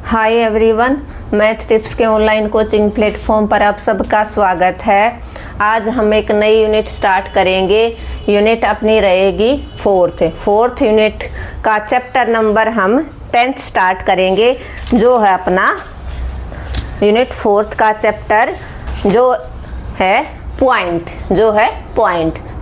Hi everyone, math tips के online coaching platform पर आप सबका स्वागत है। आज हम एक नई यूनिट स्टार्ट करेंगे। यूनिट अपनी रहेगी फोर्थ यूनिट का चैप्टर नंबर हम 10th स्टार्ट करेंगे, जो है अपना यूनिट 4 का चैप्टर जो है पॉइंट।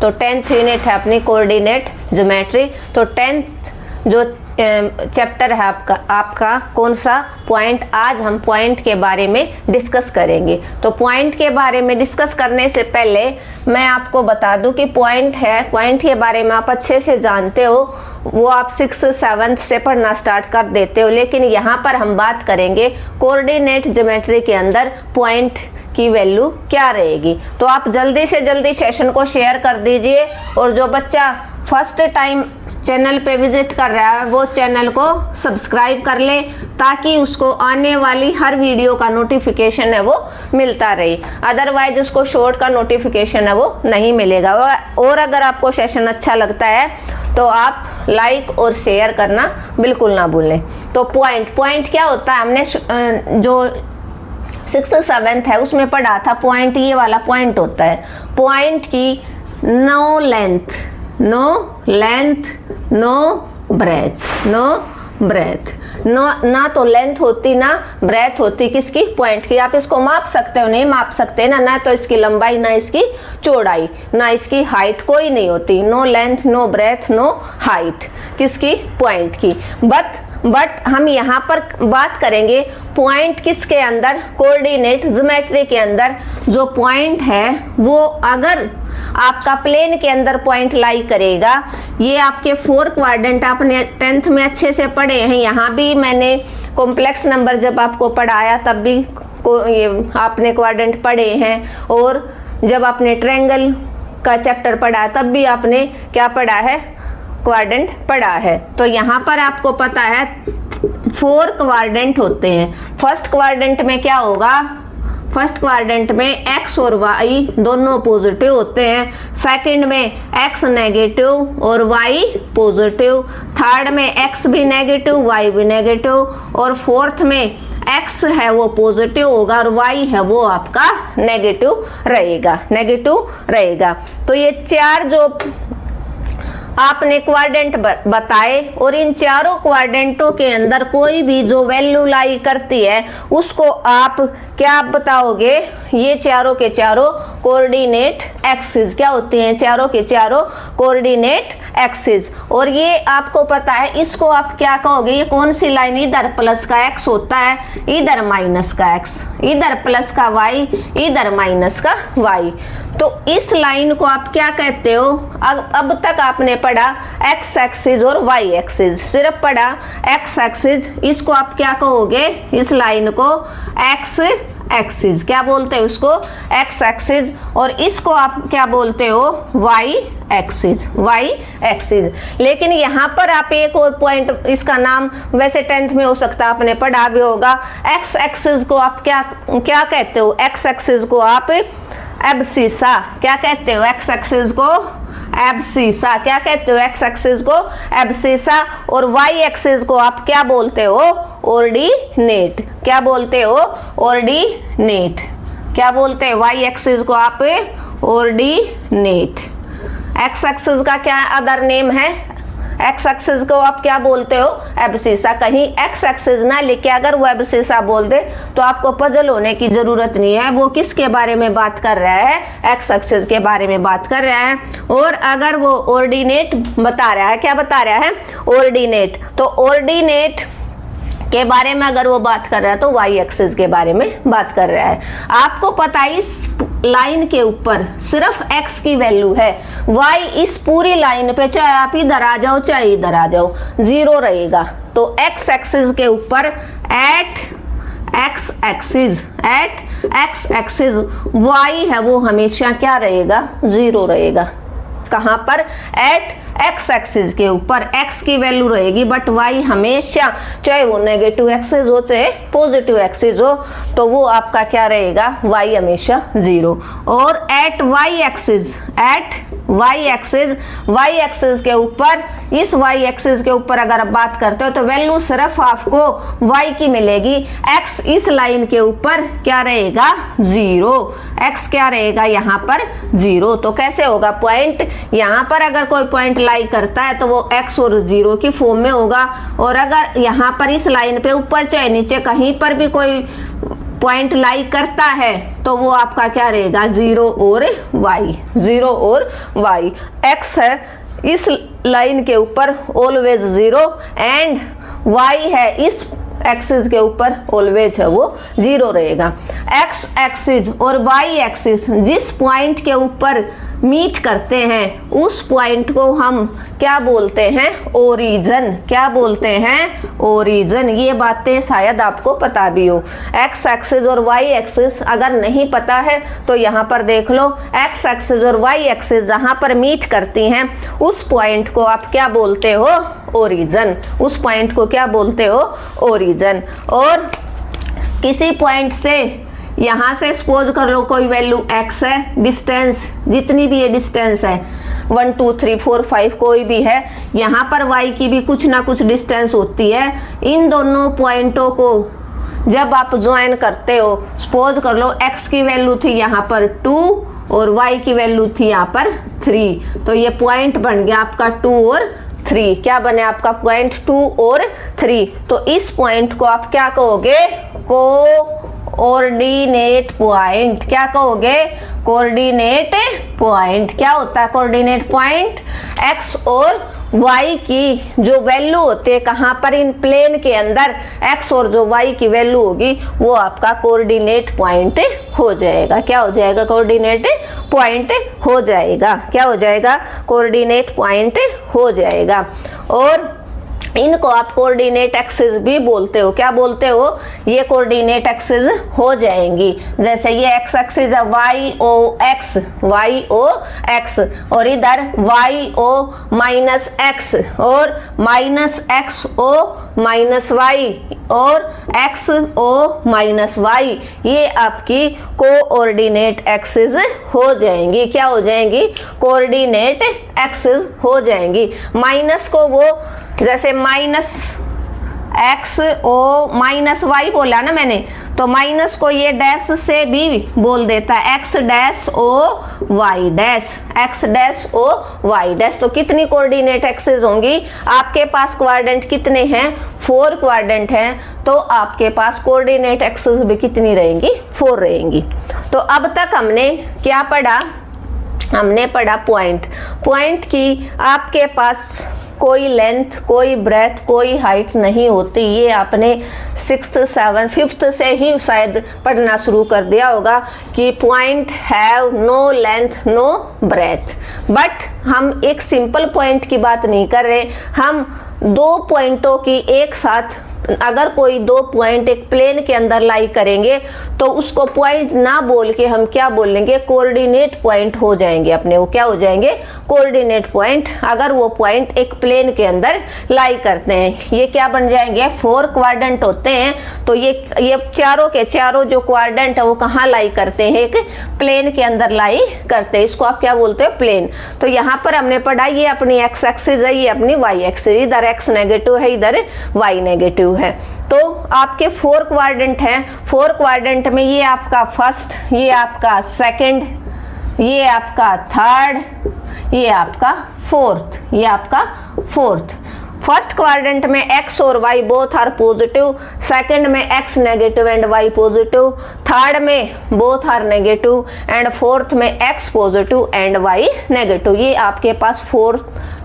तो 10th यूनिट है अपनी कोऑर्डिनेट ज्योमेट्री। तो 10th जो चैप्टर है आपका कौन सा पॉइंट। आज हम पॉइंट के बारे में डिस्कस करेंगे। तो पॉइंट के बारे में डिस्कस करने से पहले मैं आपको बता दूं कि पॉइंट के बारे में आप अच्छे से जानते हो, वो आप 6th 7th से पढ़ना स्टार्ट कर देते हो। लेकिन यहाँ पर हम बात करेंगे कोऑर्डिनेट ज्योमेट्री के अंदर पॉइंट की वैल्यू क्या रहेगी। तो आप जल्दी से जल्दी सेशन को शेयर कर दीजिए, और जो बच्चा फर्स्ट टाइम चैनल पे विजिट कर रहा है वो चैनल को सब्सक्राइब कर ले, ताकि उसको आने वाली हर वीडियो का नोटिफिकेशन है वो मिलता रहे। अदरवाइज उसको शॉर्ट का नोटिफिकेशन है वो नहीं मिलेगा। और अगर आपको सेशन अच्छा लगता है तो आप लाइक और शेयर करना बिल्कुल ना भूलें। तो पॉइंट क्या होता है, हमने जो 6th 7th है उसमें पढ़ा था। पॉइंट ये वाला पॉइंट होता है। पॉइंट की नो लेंथ नो ब्रेथ, ना तो लेंथ होती ना ब्रेथ होती किसकी, पॉइंट की। आप इसको माप सकते हो, नहीं माप सकते ना तो इसकी लंबाई, ना इसकी चौड़ाई, ना इसकी हाइट कोई नहीं होती। No length no breadth no height किसकी, पॉइंट की। बट हम यहाँ पर बात करेंगे पॉइंट किसके अंदर, कोऑर्डिनेट ज्योमेट्री के अंदर। जो पॉइंट है वो अगर आपका प्लेन के अंदर पॉइंट लाई करेगा, ये आपके 4 क्वाड्रेंट आपने 10th में अच्छे से पढ़े हैं। यहाँ भी मैंने कॉम्प्लेक्स नंबर जब आपको पढ़ाया तब भी ये आपने क्वाड्रेंट पढ़े हैं, और जब आपने ट्रायंगल का चैप्टर पढ़ा तब भी आपने क्या पढ़ा है, क्वाड्रेंट पढ़ा है। तो यहाँ पर आपको पता है 4 क्वाड्रेंट होते हैं। फर्स्ट क्वाड्रेंट में क्या होगा, फर्स्ट क्वाड्रेंट में x और y दोनों पॉजिटिव होते हैं। सेकंड में x नेगेटिव और y पॉजिटिव। थर्ड में x भी नेगेटिव y भी नेगेटिव। और फोर्थ में x है वो पॉजिटिव होगा और y है वो आपका नेगेटिव रहेगा। तो ये 4 जो आपने क्वाड्रेंट बताए, और इन चारों क्वाड्रेंटों के अंदर कोई भी जो वैल्यू लाई करती है उसको आप क्या बताओगे, ये चारों के चारों कोऑर्डिनेट एक्सिस क्या होती हैं, चारों के चारों कोऑर्डिनेट एक्सिस। और ये आपको पता है, इसको आप क्या कहोगे, ये कौन सी लाइन, इधर प्लस का x होता है, इधर माइनस का x, इधर प्लस का y, इधर माइनस का y। तो इस लाइन को आप क्या कहते हो। अब तक आपने पढ़ा x एक्सिस और y एक्सिस, सिर्फ पढ़ा x एक्सिस। इसको आप क्या कहोगे, इस लाइन को x एक्सिस क्या बोलते हो, उसको x एक्सिस। और इसको आप क्या बोलते हो, y एक्सिस। लेकिन यहाँ पर आप एक और पॉइंट, इसका नाम वैसे 10th में हो सकता है आपने पढ़ा भी होगा। x एक्सिस को आप क्या कहते हो, x एक्सिस को आप एब्सिसा क्या कहते हो, x एक्सिस को एब्सिसा क्या कहते हो, x एक्सिस को एब्सिसा। और y एक्सिस को आप क्या बोलते हो, ऑर्डिनेट क्या बोलते हो, ऑर्डिनेट क्या बोलते हैं, y एक्सिस को आप ऑर्डिनेट। x एक्सिस का क्या अदर नेम है, x एक्सिस को आप क्या बोलते हो, एब्सिसा। कहीं x एक्सिस ना लिखे अगर वो एब्सिसा बोल दे तो आपको पजल होने की जरूरत नहीं है, वो किसके बारे में बात कर रहा है, x एक्सिस के बारे में बात कर रहा है। और अगर वो ऑर्डिनेट बता रहा है, क्या बता रहा है, ऑर्डिनेट, तो ऑर्डिनेट के बारे में अगर वो बात कर रहा है तो y एक्सिस के बारे में बात कर रहा है। आपको पता है इस लाइन के ऊपर सिर्फ x की वैल्यू है, y इस पूरी लाइन पे चाहे आप इधर आ जाओ चाहे इधर आ जाओ 0 रहेगा। तो x एक्सिस के ऊपर एट x एक्सिस y है वो हमेशा क्या रहेगा, 0 रहेगा। कहाँ पर, एट x एक्सिस के ऊपर x की वैल्यू रहेगी, बट y हमेशा चाहे वो नेगेटिव एक्सिस हो चाहे पॉजिटिव एक्सिस हो तो वो आपका क्या रहेगा, y हमेशा 0। और at y axis Y axis के ऊपर, इस वाई एक्सिस के ऊपर अगर आप बात करते हो तो वैल्यू सिर्फ आपको वाई की मिलेगी। एक्स इस लाइन के ऊपर क्या रहेगा, 0। एक्स क्या रहेगा यहाँ पर, 0। तो कैसे होगा पॉइंट, यहाँ पर अगर कोई पॉइंट लाई करता है तो वो एक्स और 0 की फॉर्म में होगा, और अगर यहाँ पर इस लाइन पे ऊपर चाहे नीचे कहीं पर भी कोई पॉइंट लाई करता है तो वो आपका क्या रहेगा, 0 और y, 0 और y। x है इस लाइन के ऊपर ऑलवेज 0 एंड y है इस एक्सिस के ऊपर ऑलवेज है वो 0 रहेगा। x एक्सिस और y एक्सिस जिस पॉइंट के ऊपर मीट करते हैं उस पॉइंट को हम क्या बोलते हैं, ओरिजिन। क्या बोलते हैं, ओरिजिन। ये बातें शायद आपको पता भी हो। एक्स एक्सिस और वाई एक्सिस अगर नहीं पता है तो यहाँ पर देख लो, एक्स एक्सिस और वाई एक्सिस जहाँ पर मीट करती हैं उस पॉइंट को आप क्या बोलते हो, ओरिजिन। उस पॉइंट को क्या बोलते हो, ओरिजिन। और किसी पॉइंट से यहाँ से सपोज कर लो कोई वैल्यू x है, डिस्टेंस जितनी भी ये डिस्टेंस है 1 2 3 4 5 कोई भी है, यहाँ पर y की भी कुछ ना कुछ डिस्टेंस होती है। इन दोनों पॉइंटों को जब आप ज्वाइन करते हो, सपोज कर लो x की वैल्यू थी यहाँ पर 2 और y की वैल्यू थी यहाँ पर 3, तो ये पॉइंट बन गया आपका 2 और 3। क्या बने आपका पॉइंट, 2 और 3। तो इस पॉइंट को आप क्या कहोगे, कोऑर्डिनेट पॉइंट। क्या कहोगे, कोऑर्डिनेट पॉइंट। क्या होता है कोऑर्डिनेट पॉइंट, एक्स और y की जो वैल्यू होती है कहाँ पर, इन प्लेन के अंदर x और जो y की वैल्यू होगी वो आपका कोऑर्डिनेट पॉइंट हो जाएगा। क्या हो जाएगा, कोऑर्डिनेट पॉइंट हो जाएगा। क्या हो जाएगा, कोऑर्डिनेट पॉइंट हो जाएगा। और इनको आप कोऑर्डिनेट एक्सिस भी बोलते हो। क्या बोलते हो, ये कोऑर्डिनेट एक्सिस हो जाएंगी। जैसे ये एक्स एक्सिस है वाई ओ एक्स और इधर वाई ओ माइनस एक्स और minus X O minus Y और एक्स ओ माइनस वाई, ये आपकी कोऑर्डिनेट एक्सिस हो जाएंगी। क्या हो जाएंगी, कोऑर्डिनेट एक्सिस हो जाएंगी। माइनस को वो जैसे minus X O minus Y बोला ना मैंने, तो माइनस को ये डैश से भी बोल देता है, X dash O Y dash, X dash O Y dash. तो कितनी कोऑर्डिनेट एक्सिस होंगी आपके पास, क्वाड्रेंट कितने हैं, 4 क्वाड्रेंट हैं, तो आपके पास कोऑर्डिनेट एक्सिस भी कितनी रहेंगी, 4 रहेंगी। तो अब तक हमने क्या पढ़ा, हमने पढ़ा पॉइंट की आपके पास कोई लेंथ, कोई ब्रेथ, कोई हाइट नहीं होती। ये आपने 6th 7th 5th से ही शायद पढ़ना शुरू कर दिया होगा कि point have no length no breadth. But हम एक सिंपल पॉइंट की बात नहीं कर रहे, हम 2 पॉइंटों की एक साथ, अगर कोई 2 पॉइंट एक प्लेन के अंदर लाई करेंगे तो उसको पॉइंट ना बोल के हम क्या बोलेंगे, कोऑर्डिनेट पॉइंट हो जाएंगे अपने। वो क्या हो जाएंगे, कोऑर्डिनेट पॉइंट। अगर वो पॉइंट एक प्लेन के अंदर लाई करते हैं, ये क्या बन जाएंगे, 4 क्वाड्रेंट होते हैं। तो ये चारों के चारों जो क्वाड्रेंट है वो कहाँ लाई करते हैं, एक प्लेन के अंदर लाई करते हैं। इसको आप क्या बोलते हो, प्लेन। तो यहाँ पर हमने पढ़ा ये अपनी एक्स एक्सिस है, ये अपनी वाई एक्सिस, इधर एक्स नेगेटिव है, इधर वाई नेगेटिव है। तो आपके 4 क्वाड्रेंट हैं। 4 क्वाड्रेंट में ये आपका फर्स्ट, ये आपका सेकंड, ये आपका थर्ड, ये आपका फोर्थ, ये आपका फोर्थ। फर्स्ट क्वाड्रेंट में x और y both are positive, second में x negative and y positive, third में both are negative and fourth में x positive and y negative. ये आपके पास 4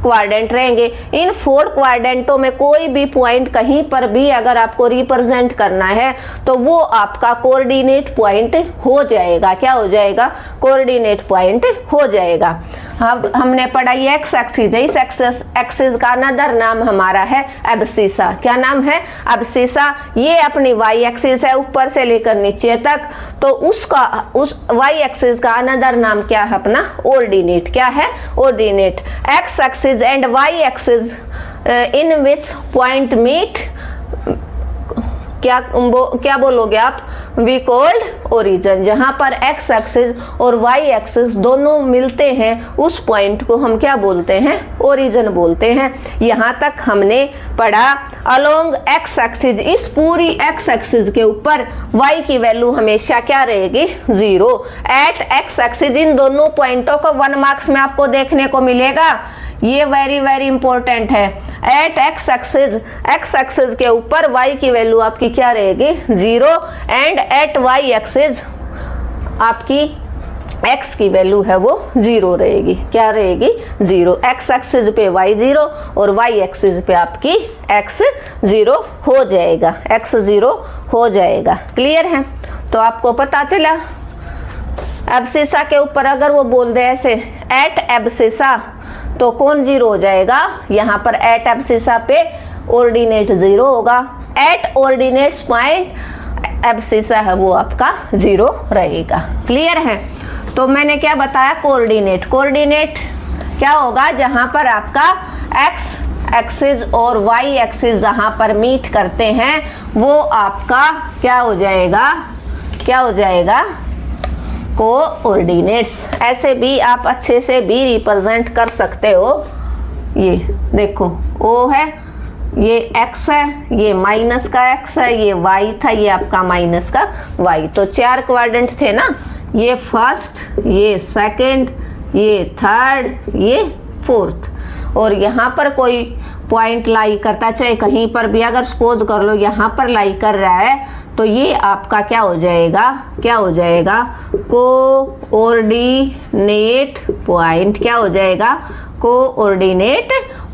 क्वाड्रेंट रहेंगे। इन 4 क्वाड्रेंटों में कोई भी पॉइंट कहीं पर भी अगर आपको रिप्रेजेंट करना है तो वो आपका कोऑर्डिनेट पॉइंट हो जाएगा। क्या हो जाएगा, कोऑर्डिनेट पॉइंट हो जाएगा। हमने पढ़ा ये एक्स एक्सिस है, इस एक्सिस का अनदर नाम हमारा है एब्सिसा। क्या नाम है, एब्सिसा। ये अपनी वाई एक्सिस है ऊपर से लेकर नीचे तक, तो उसका उस वाई एक्सिस का अनदर नाम क्या है अपना, ऑर्डिनेट। क्या है, ordinate. X axis and Y axis in which point meet क्या बोलोगे आप, वी कॉल्ड ओरिजिन। जहां पर एक्स एक्सिस और वाई एक्सिस दोनों मिलते हैं उस पॉइंट को हम क्या बोलते हैं, ओरिजिन बोलते हैं। यहां तक हमने पढ़ा अलोंग एक्स एक्सिस, इस पूरी एक्स एक्सिस के ऊपर वाई की वैल्यू हमेशा क्या रहेगी, 0। एट एक्स एक्सिस, इन दोनों पॉइंटों को 1 मार्क्स में आपको देखने को मिलेगा, ये वेरी इंपॉर्टेंट है। एट एक्स एक्सिस के ऊपर y की वैल्यू आपकी क्या रहेगी, 0 एंड एट y एक्सिस आपकी x की वैल्यू है वो 0 रहेगी। क्या रहेगी, 0। x एक्सिस पे y 0 और y एक्सिस पे आपकी x 0 हो जाएगा, x 0 हो जाएगा। क्लियर है? तो आपको पता चला एब्सिसा के ऊपर अगर वो बोल दे ऐसे एट एब्सिसा तो कौन 0 हो जाएगा, यहाँ पर एट एब्सिसा पे ऑर्डिनेट 0 होगा। एट ऑर्डिनेट्स पॉइंट एब्सिसा है वो आपका 0 रहेगा। क्लियर है? तो मैंने क्या बताया, कोऑर्डिनेट क्या होगा, जहां पर आपका एक्स एक्सिस और वाई एक्सिस जहां पर मीट करते हैं वो आपका क्या हो जाएगा, कोऑर्डिनेट्स। ऐसे भी आप अच्छे से भी रिप्रेजेंट कर सकते हो। ये देखो O है, ये x है, ये माइनस का x है, ये y था, ये आपका माइनस का y। तो 4 क्वाड्रेंट थे ना, ये फर्स्ट, ये सेकंड, ये थर्ड, ये फोर्थ। और यहाँ पर कोई पॉइंट लाई करता, चाहे कहीं पर भी अगर सपोज कर लो यहाँ पर लाई कर रहा है, तो ये आपका क्या हो जाएगा, कोऑर्डिनेट पॉइंट। क्या हो जाएगा, कोऑर्डिनेट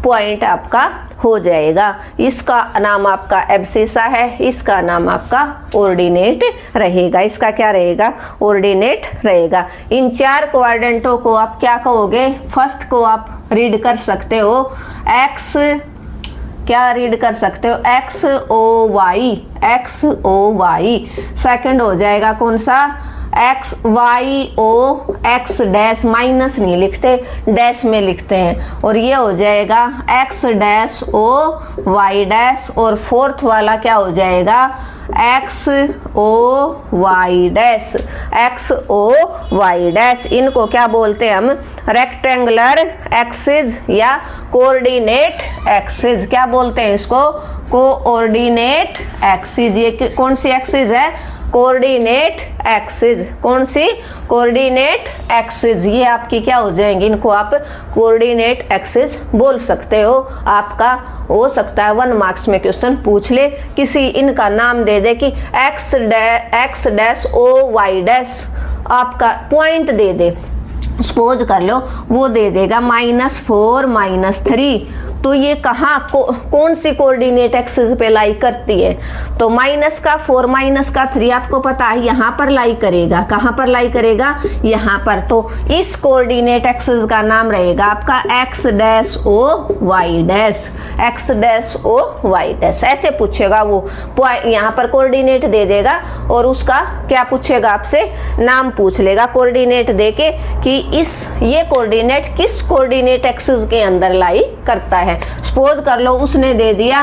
पॉइंट आपका हो जाएगा। इसका नाम आपका एब्सिसा है, इसका नाम आपका ऑर्डिनेट रहेगा। इसका क्या रहेगा, ऑर्डिनेट रहेगा। इन 4 क्वाड्रेंटों को आप क्या कहोगे, फर्स्ट को आप रीड कर सकते हो एक्स, क्या रीड कर सकते हो, एक्स ओ वाई। सेकंड हो जाएगा कौन सा, X Y O X dash, minus नहीं लिखते, डैश में लिखते हैं। और ये हो जाएगा X dash O Y dash. और फोर्थ वाला क्या हो जाएगा, एक्स ओ वाई डैश। इनको क्या बोलते हैं हम, रेक्टेंगुलर एक्सिस या कोऑर्डिनेट एक्सिस। क्या बोलते हैं इसको, कोऑर्डिनेट एक्सिस। ये कौन सी एक्सिस है, कोऑर्डिनेट एक्सिस। कौन सी, कोऑर्डिनेट एक्सिस। ये आपकी क्या हो जाएंगी, इनको आप कोऑर्डिनेट एक्सिस बोल सकते हो। आपका हो सकता है 1 मार्क्स में क्वेश्चन पूछ ले, किसी इनका नाम दे दे कि X dash O Y dash, आपका पॉइंट दे दे, सपोज कर लो वो दे देगा -4 -3। तो ये कहाँ कौन सी कोऑर्डिनेट एक्सिस पे लाई करती है, तो -4 -3 आपको पता है यहाँ पर लाई करेगा। कहाँ पर लाई करेगा, यहाँ पर। तो इस कोऑर्डिनेट एक्सिस का नाम रहेगा आपका X dash O Y dash. ऐसे पूछेगा वो, यहाँ पर कोऑर्डिनेट दे देगा और उसका क्या पूछेगा आपसे, नाम पूछ लेगा कोऑर्डिनेट देके कि ये कोऑर्डिनेट किस कोऑर्डिनेट एक्सिस के अंदर लाई करता है। सपोज कर लो उसने दे दिया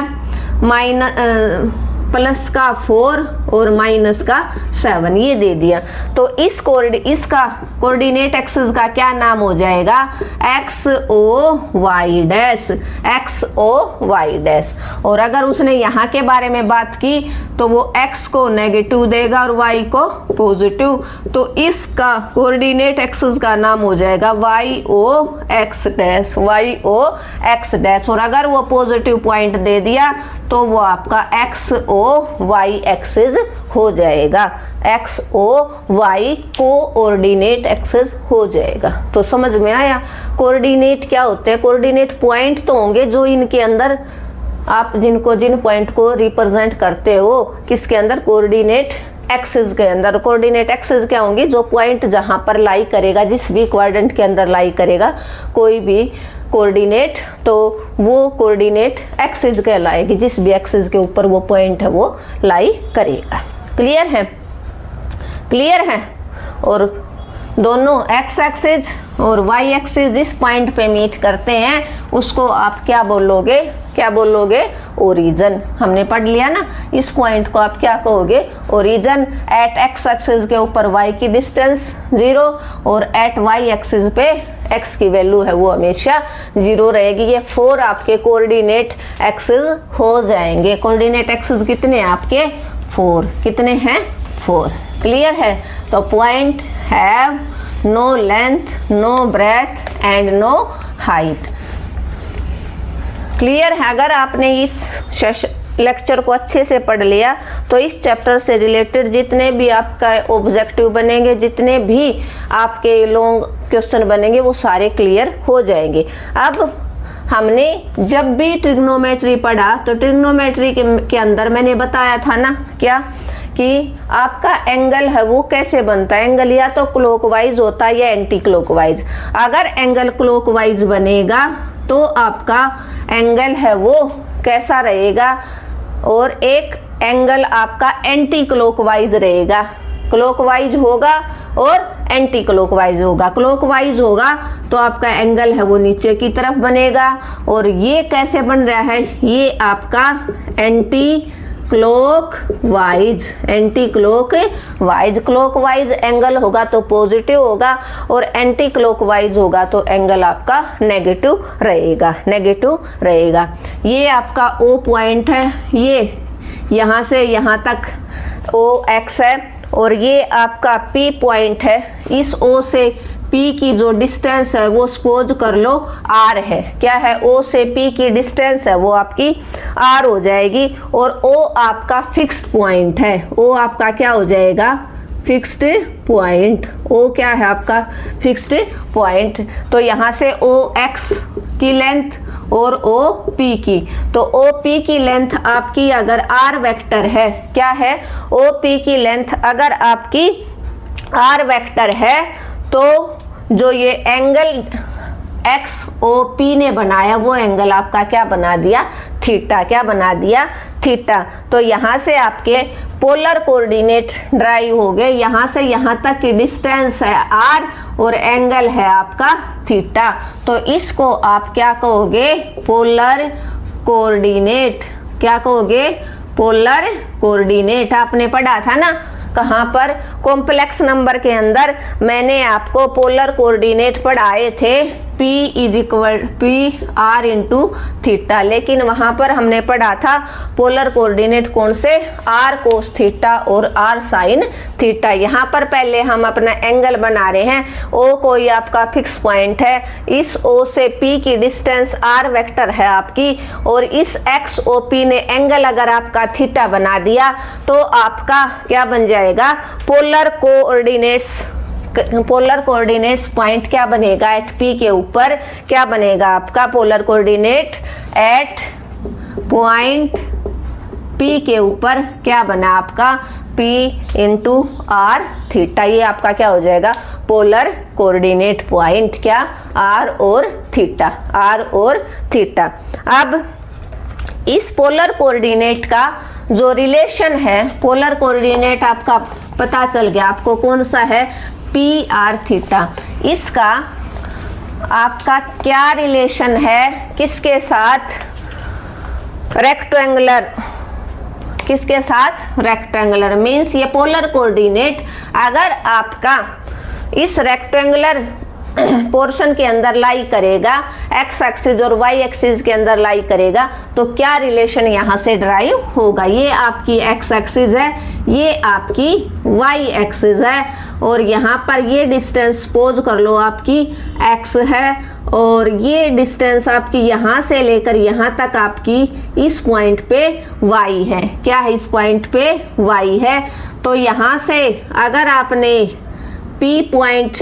+4 और -7, ये दे दिया। तो इसका कोऑर्डिनेट एक्सिस का क्या नाम हो जाएगा, एक्स ओ वाई डैश। और अगर उसने यहाँ के बारे में बात की तो वो x को नेगेटिव देगा और y को पॉजिटिव। तो इसका कोऑर्डिनेट एक्सिस का नाम हो जाएगा y o x डैश। और अगर वो पॉजिटिव पॉइंट दे दिया तो वो आपका x o y एक्सिस हो जाएगा। x o y coordinate axis हो जाएगा। तो समझ में आया कोऑर्डिनेट क्या होते हैं। कोऑर्डिनेट पॉइंट तो होंगे जो इनके अंदर आप जिन पॉइंट को रिप्रेजेंट करते हो, किसके अंदर, कोऑर्डिनेट एक्सिस के अंदर। कोऑर्डिनेट एक्सिस क्या होंगी, जो पॉइंट जहां पर लाई करेगा, जिस भी क्वाड्रेंट के अंदर लाई करेगा कोई भी कोऑर्डिनेट, तो वो कोऑर्डिनेट एक्सिस कहलाएगी। जिस भी एक्सिस के ऊपर वो पॉइंट है वो लाई करेगा। क्लियर है। और दोनों एक्स एक्सिस और वाई एक्सिस जिस पॉइंट पे मीट करते हैं उसको आप क्या बोलोगे, क्या बोलोगे, ओरिजिन। हमने पढ़ लिया ना, इस पॉइंट को आप क्या कहोगे, ओरिजिन। एट एक्स एक्सिस के ऊपर y की डिस्टेंस 0 और एट y एक्सिस पे x की वैल्यू है वो हमेशा 0 रहेगी। ये 4 आपके कोऑर्डिनेट एक्सिस हो जाएंगे। कोऑर्डिनेट एक्सिस कितने हैं आपके, 4। कितने हैं, 4। क्लियर है। तो point have no length, no breadth and no height. Clear है। अगर आपने इस लेक्चर को अच्छे से पढ़ लिया तो इस चैप्टर से रिलेटेड जितने भी आपका ऑब्जेक्टिव बनेंगे, जितने भी आपके लॉन्ग क्वेश्चन बनेंगे, वो सारे क्लियर हो जाएंगे। अब हमने जब भी ट्रिग्नोमेट्री पढ़ा तो ट्रिग्नोमेट्री के अंदर मैंने बताया था ना क्या, कि आपका एंगल है वो कैसे बनता है। एंगल या तो क्लॉकवाइज होता है या एंटी क्लॉकवाइज। अगर एंगल क्लॉकवाइज बनेगा तो आपका एंगल है वो कैसा रहेगा, और एक एंगल आपका एंटी क्लॉकवाइज रहेगा। क्लॉकवाइज होगा और एंटी क्लॉकवाइज होगा। क्लॉकवाइज होगा तो आपका एंगल है वो नीचे की तरफ बनेगा, और ये कैसे बन रहा है, ये आपका anti clockwise. Anti clockwise, clockwise angle होगा तो पॉजिटिव होगा, और एंटी क्लॉकवाइज होगा तो एंगल आपका नेगेटिव रहेगा, नेगेटिव रहेगा। ये आपका O पॉइंट है, ये यहाँ से यहाँ तक OX है, और ये आपका P पॉइंट है। इस O से P की जो डिस्टेंस है वो सपोज कर लो R है। क्या है, O से P की डिस्टेंस है वो आपकी R हो जाएगी, और O आपका फिक्स्ड पॉइंट है। O आपका क्या हो जाएगा, फिक्स्ड पॉइंट। O क्या है आपका, फिक्स्ड पॉइंट। तो यहाँ से OX की लेंथ और OP की, तो OP की लेंथ आपकी अगर R वेक्टर है, क्या है, OP की लेंथ अगर आपकी R वेक्टर है, तो जो ये एंगल XOP ने बनाया वो एंगल आपका क्या बना दिया, थीटा। क्या बना दिया, थीटा। तो यहाँ से आपके पोलर कोऑर्डिनेट ड्राइव हो गए। यहाँ से यहाँ तक की डिस्टेंस है R और एंगल है आपका थीटा। तो इसको आप क्या कहोगे, पोलर कोऑर्डिनेट। क्या कहोगे, पोलर कोऑर्डिनेट। आपने पढ़ा था ना कहाँ पर, कॉम्प्लेक्स नंबर के अंदर मैंने आपको पोलर कोऑर्डिनेट पढ़ाए थे, P = R × थीटा। लेकिन वहाँ पर हमने पढ़ा था पोलर कोऑर्डिनेट कौन से, R cos थीटा और R sin थीटा। यहाँ पर पहले हम अपना एंगल बना रहे हैं। O कोई आपका फिक्स पॉइंट है, इस O से P की डिस्टेंस R वेक्टर है आपकी, और इस XOP ने एंगल अगर आपका थीटा बना दिया तो आपका क्या बन जाएगा, polar coordinates. Polar coordinates point क्या बनेगा, एट P के ऊपर क्या बनेगा आपका, polar coordinate at point P के ऊपर क्या बना आपका, P × R थीटा। ये आपका क्या हो जाएगा, पोलर कोऑर्डिनेट पॉइंट। क्या, R और थीटा, R और थीटा। अब इस पोलर कोऑर्डिनेट का जो रिलेशन है, पोलर कोऑर्डिनेट आपका पता चल गया आपको कौन सा है, PR थीटा। इसका आपका क्या रिलेशन है, किसके साथ, रेक्टेंगुलर। किसके साथ, रेक्टेंगुलर। मीन्स ये पोलर कोऑर्डिनेट अगर आपका इस रेक्टेंगुलर पोर्शन के अंदर लाई करेगा, एक्स एक्सिस और वाई एक्सिस के अंदर लाई करेगा, तो क्या रिलेशन यहाँ से ड्राइव होगा। ये आपकी एक्स एक्सिस है, ये आपकी वाई एक्सिस है, और यहाँ पर ये डिस्टेंस सपोज कर लो आपकी एक्स है, और ये डिस्टेंस आपकी यहाँ से लेकर यहाँ तक आपकी इस पॉइंट पे वाई है। क्या है, इस पॉइंट पे वाई है। तो यहाँ से अगर आपने P पॉइंट,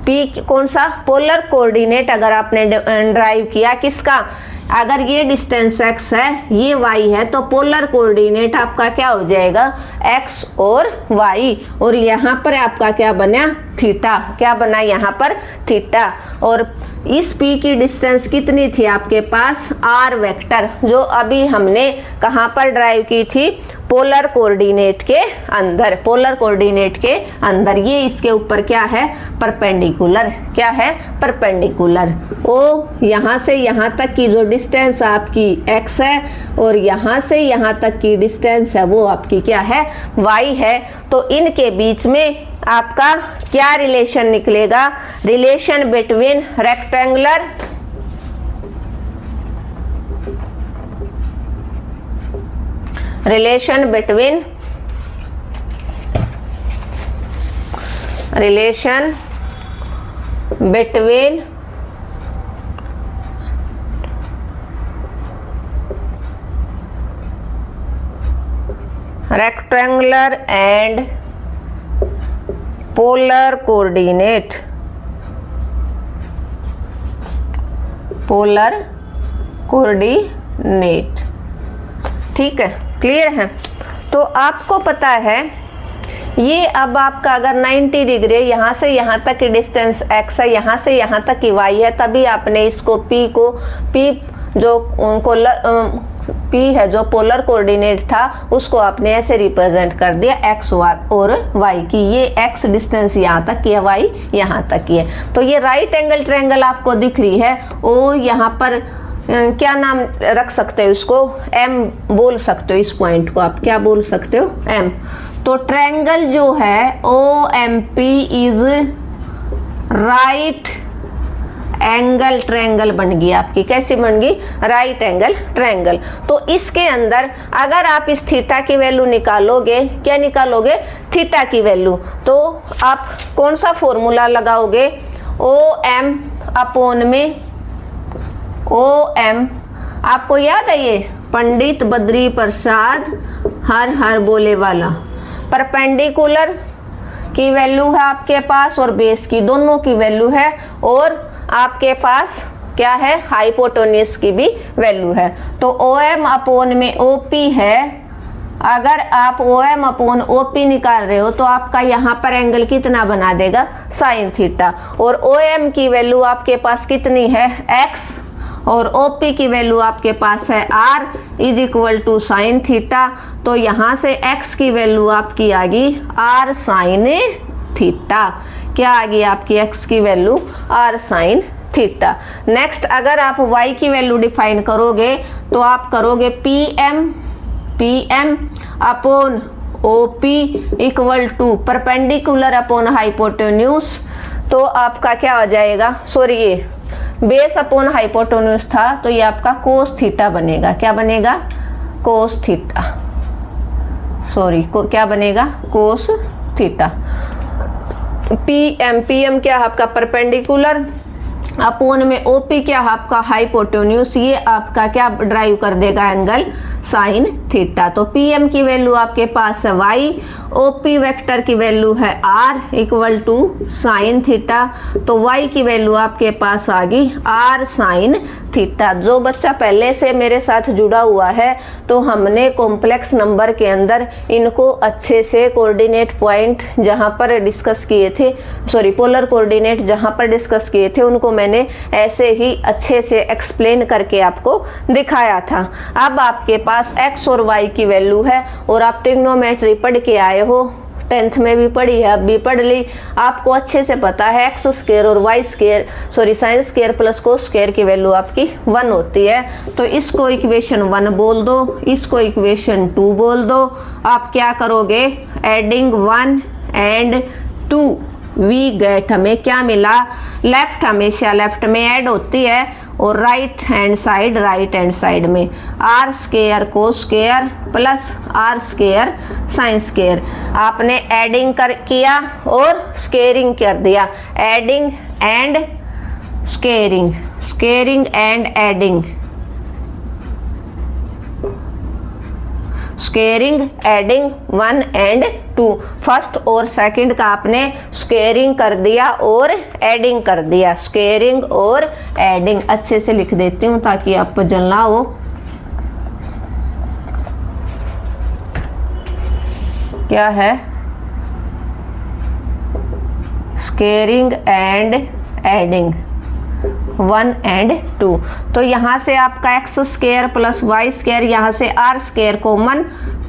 P कौन सा, पोलर कोऑर्डिनेट अगर आपने ड्राइव किया किसका, अगर ये डिस्टेंस x है, ये y है, तो पोलर कोऑर्डिनेट आपका क्या हो जाएगा, x और y, और यहाँ पर आपका क्या बना, थीटा। क्या बना यहाँ पर, थीटा। और इस P की डिस्टेंस कितनी थी आपके पास, R वेक्टर, जो अभी हमने कहाँ पर ड्राइव की थी, पोलर कोऑर्डिनेट के अंदर, पोलर कोऑर्डिनेट के अंदर। ये इसके ऊपर क्या है, परपेंडिकुलर, क्या है, परपेंडिकुलर। ओ यहाँ से यहाँ तक की जो डिस्टेंस आपकी x है और यहाँ से यहाँ तक की डिस्टेंस है वो आपकी क्या है, y है। तो इनके बीच में आपका क्या रिलेशन निकलेगा, relation between rectangular relation between rectangular and polar coordinate, polar coordinate। ठीक है, क्लियर है। तो आपको पता है ये अब आपका अगर 90 डिग्री यहाँ से यहाँ तक की डिस्टेंस x है, यहाँ से यहाँ तक की y है, तभी आपने इसको P है जो पोलर कोऑर्डिनेट था उसको आपने ऐसे रिप्रेजेंट कर दिया x और y की। ये x डिस्टेंस यहाँ तक की है, y यहाँ तक की है। तो ये राइट एंगल ट्रायंगल आपको दिख रही है। ओ यहाँ पर क्या नाम रख सकते हो इसको, M बोल सकते हो। इस पॉइंट को आप क्या बोल सकते हो, M। तो ट्रायंगल जो है OMP is right angle triangle बन गई आपकी। कैसी बन गई, राइट एंगल ट्रायंगल। तो इसके अंदर अगर आप इस थीटा की वैल्यू निकालोगे, क्या निकालोगे, थीटा की वैल्यू, तो आप कौन सा फॉर्मूला लगाओगे, OM अपॉन में OM। आपको याद है ये पंडित बद्री प्रसाद हर हर बोले वाला। परपेंडिकुलर की वैल्यू है आपके पास और बेस की, दोनों की वैल्यू है। और आपके पास क्या है, हाइपोटेन्यूज की भी वैल्यू है। तो OM अपॉन में OP है। अगर आप OM अपॉन OP निकाल रहे हो तो आपका यहाँ पर एंगल कितना बना देगा, साइन थीटा। और OM की वैल्यू आपके पास कितनी है, x, और OP की वैल्यू आपके पास है r is equal to sine theta. तो यहाँ से x की वैल्यू आपकी आ गई r साइन थीटा। क्या आ गई आपकी x की value, r sine theta. Next अगर आप y की वैल्यू डिफाइन करोगे तो आप करोगे PM upon OP equal to perpendicular upon hypotenuse. तो आपका क्या हो जाएगा, सॉरी ये बेस अपॉन हाइपोटेन्यूज था, तो ये आपका कोस थीटा बनेगा। क्या बनेगा, कोस थीटा, सॉरी क्या बनेगा, कोस थीटा। PM क्या आपका परपेंडिकुलर अपॉन में OP क्या आपका हाइपोटेन्यूज। ये आपका क्या ड्राइव कर देगा, एंगल साइन थीटा। तो PM की वैल्यू आपके पास है y, OP वेक्टर की वैल्यू है r equal to sine theta. तो y की वैल्यू आपके पास आ गई r साइन थीटा। जो बच्चा पहले से मेरे साथ जुड़ा हुआ है तो हमने कॉम्प्लेक्स नंबर के अंदर इनको अच्छे से कोऑर्डिनेट पॉइंट जहाँ पर डिस्कस किए थे, सॉरी पोलर कोऑर्डिनेट जहाँ पर डिस्कस किए थे, उनको मैंने ऐसे ही अच्छे से एक्सप्लेन करके आपको दिखाया था। अब आपके पास x और y की वैल्यू है और आप ट्रिग्नोमेट्री पढ़ के आए हो, 10th में भी पढ़ी है, अब भी पढ़ ली, आपको अच्छे से पता है एक्स स्क्वायर और Y square, sorry sine square plus cos square की वैल्यू आपकी 1 होती है। तो इसको इक्वेशन 1 बोल दो, इसको इक्वेशन 2 बोल दो। आप क्या करोगे, एडिंग 1 एंड 2 वी गेट, हमें क्या मिला, लेफ्ट हमेशा लेफ्ट में ऐड होती है और राइट हैंड साइड में R square cos square plus R square sine square. आपने एडिंग किया और स्क्वेयरिंग कर दिया, adding and squaring, squaring and adding, squaring adding 1 and 2। First और सेकंड का आपने स्क्वेयरिंग कर दिया और एडिंग कर दिया, स्क्वेयरिंग और एडिंग। अच्छे से लिख देती हूँ ताकि आपको जलना हो। क्या है, स्क्वेयरिंग एंड एडिंग 1 एंड 2। तो यहाँ से आपका X square plus Y square, यहाँ से R square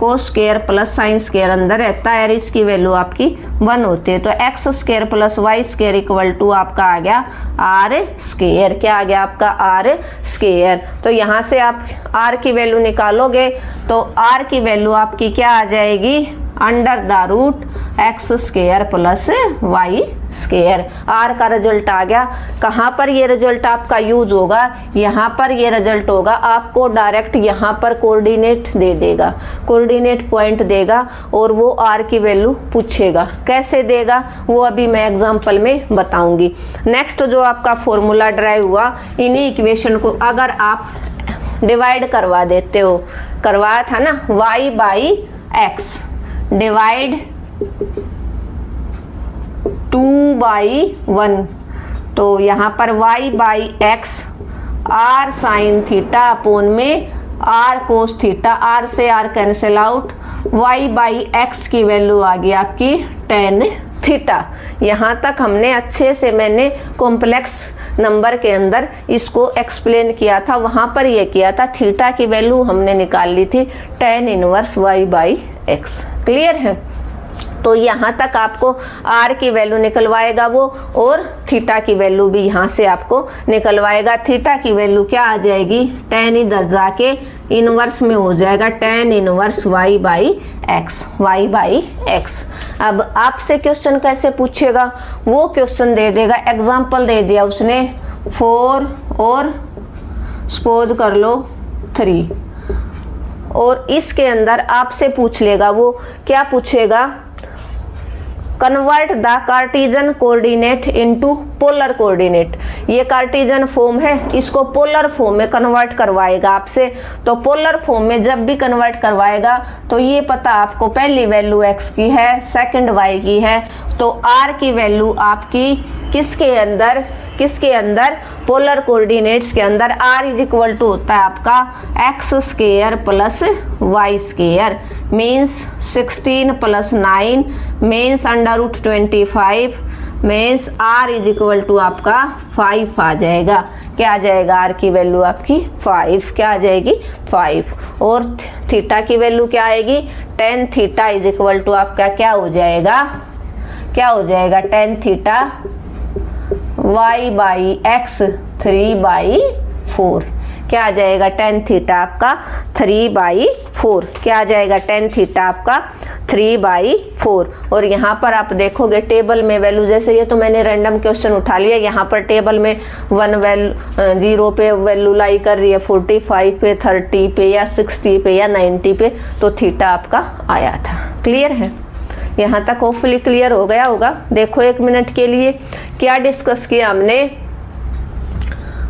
cos square plus sine square अंदर रहता है और इसकी वैल्यू आपकी 1 होती है। तो x square plus Y square equal to आपका आ गया आर स्क्वायर। क्या आ गया आपका? R square. तो यहाँ से आप आर की वैल्यू निकालोगे तो आर की वैल्यू आपकी क्या आ जाएगी? Under the root X square plus Y square. R का रिजल्ट आ गया। कहाँ पर ये रिजल्ट आपका यूज होगा? यहाँ पर ये रिजल्ट होगा, आपको डायरेक्ट यहाँ पर कोऑर्डिनेट दे देगा, कोऑर्डिनेट पॉइंट देगा और वो आर की वैल्यू पूछेगा। कैसे देगा वो अभी मैं एग्जांपल में बताऊंगी। नेक्स्ट जो आपका फॉर्मूला ड्राइव हुआ, इन्हीं इक्वेशन को अगर आप डिवाइड करवा देते हो, करवाया था ना, y बाई एक्स डिवाइड 2/1, तो यहाँ पर y by X R sine theta upon में आर कोस थीटा, आर से R cancel out, y by X की वैल्यू आ गई आपकी tan थीटा। यहाँ तक हमने अच्छे से, मैंने कॉम्प्लेक्स नंबर के अंदर इसको एक्सप्लेन किया था, वहाँ पर ये किया था, थीटा की वैल्यू हमने निकाल ली थी tan inverse y by x. Clear है? तो यहाँ तक आपको r की वैल्यू निकलवाएगा वो, और थीटा की वैल्यू भी यहाँ से आपको निकलवाएगा। थीटा की वैल्यू क्या आ जाएगी? tan इधर जाके इनवर्स में हो जाएगा tan inverse y by x, y by x. अब आपसे क्वेश्चन कैसे पूछेगा? वो क्वेश्चन दे देगा, एग्जाम्पल दे दिया उसने 4 और सपोज कर लो 3, और इसके अंदर आपसे पूछ लेगा, वो क्या पूछेगा? Convert the Cartesian coordinate into polar coordinate. ये कार्टेशियन फॉर्म है, इसको पोलर फॉर्म में कन्वर्ट करवाएगा आपसे। तो पोलर फॉर्म में जब भी कन्वर्ट करवाएगा तो ये पता आपको, पहली वैल्यू x की है, सेकंड y की है, तो r की वैल्यू आपकी किसके अंदर, किसके अंदर? पोलर कोऑर्डिनेट्स के अंदर r इज इक्वल टू होता है आपका X square plus Y square, means 16 plus 9 means under root 25, means r is equal to आपका 5 आ जाएगा। क्या आ जाएगा? r की वैल्यू आपकी 5। क्या आ जाएगी? 5। और थीटा की वैल्यू क्या आएगी? tan theta is equal to आपका क्या हो जाएगा? क्या हो जाएगा? tan theta y by X 3/4। क्या आ जाएगा? tan थीटा आपका 3/4। क्या आ जाएगा? tan थीटा आपका 3/4। और यहाँ पर आप देखोगे टेबल में वैल्यू, जैसे ये तो मैंने रैंडम क्वेश्चन उठा लिया, यहाँ पर टेबल में 1 वैल्यू 0 पे वैल्यू लाई कर रही है, 45 पे, 30 पे या 60 पे या 90 पे, तो थीटा आपका आया था। क्लियर है? यहाँ तक होपफुली क्लियर हो गया होगा। देखो 1 मिनट के लिए क्या डिस्कस किया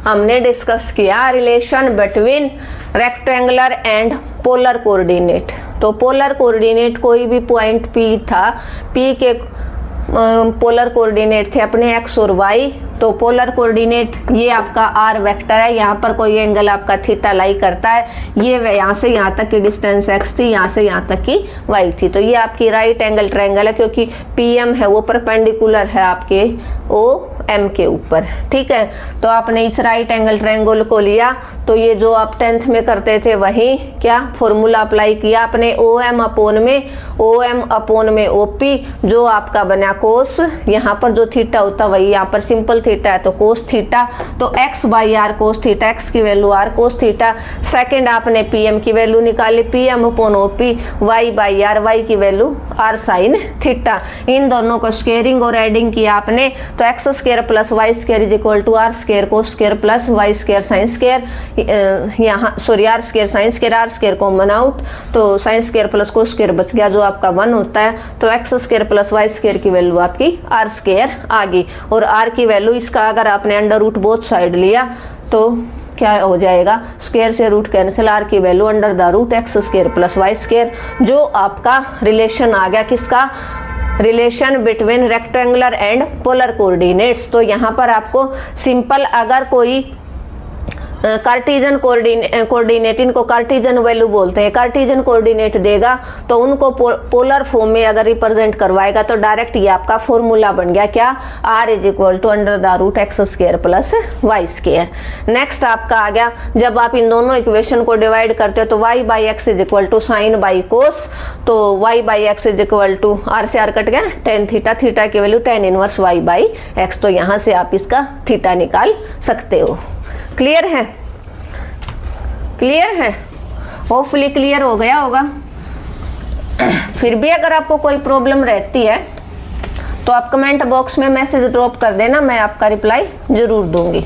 हमने डिस्कस किया relation between rectangular and polar coordinate. तो पोलर कोऑर्डिनेट कोई भी पॉइंट P था, P के पोलर कोऑर्डिनेट थे अपने x और y, तो पोलर कोऑर्डिनेट ये आपका r वेक्टर है, यहाँ पर कोई एंगल आपका थीटा लाई करता है, ये यहाँ से यहाँ तक की डिस्टेंस x थी, यहाँ से यहाँ तक की y थी, तो ये आपकी राइट एंगल ट्रायंगल है, क्योंकि PM है वो परपेंडिकुलर है आपके OM के ऊपर। ठीक है? तो आपने इस राइट एंगल ट्रायंगल को लिया, तो ये जो आप 10th में करते थे वही क्या फॉर्मूला अप्लाई किया आपने, OM अपोन में OP, जो आपका बना कोस, यहाँ पर जो थीटा होता वही यहाँ पर सिंपल थीटा है तो कोस थीटा, तो x by r cos theta, x की value r cos theta. Second आपने PM की वैल्यू निकाली, PM upon OP, y by r, y की वैल्यू r साइन थीटा। इन दोनों को स्क्वायरिंग और एडिंग किया आपने, तो x square plus Y square is equal to r square cos square plus Y square sine square, यहाँ sorry r square sine square, r square common out, तो sine square plus cos square बच गया जो आपका 1 होता है, तो x square plus Y square की वैल्यू आपकी आर स्क्वायर आ गई। और आर की वैल्यू इसका अगर आपने अंडर रूट बोथ साइड लिया तो क्या हो जाएगा? स्क्वायर से रूट कैंसिल, आर की value under the root X square plus Y square, जो आपका रिलेशन आ गया किसका? Relation between rectangular and polar coordinates. तो यहाँ पर आपको सिंपल अगर कोई कार्टिजन कोऑर्डिनेट, इनको कार्टिजन वैल्यू बोलते हैं। कार्टिजन कोऑर्डिनेट देगा तो उनको पोलर फॉर्म में अगर रिप्रेजेंट करवाएगा तो डायरेक्ट ये आपका फॉर्मूला बन गया क्या, r = x² plus y²। Next आपका आ गया, जब आप इन दोनों इक्वेशन को डिवाइड करते हो तो y/x sin बाई कोस, तो y/x r से r कट गया tan थीटा, थीटा की वैल्यू tan इनवर्स y/x, तो यहाँ से आप इसका थीटा निकाल सकते हो। क्लियर है? क्लियर है? होपफुली क्लियर हो गया होगा। फिर भी अगर आपको कोई प्रॉब्लम रहती है तो आप कमेंट बॉक्स में मैसेज ड्रॉप कर देना, मैं आपका रिप्लाई जरूर दूंगी।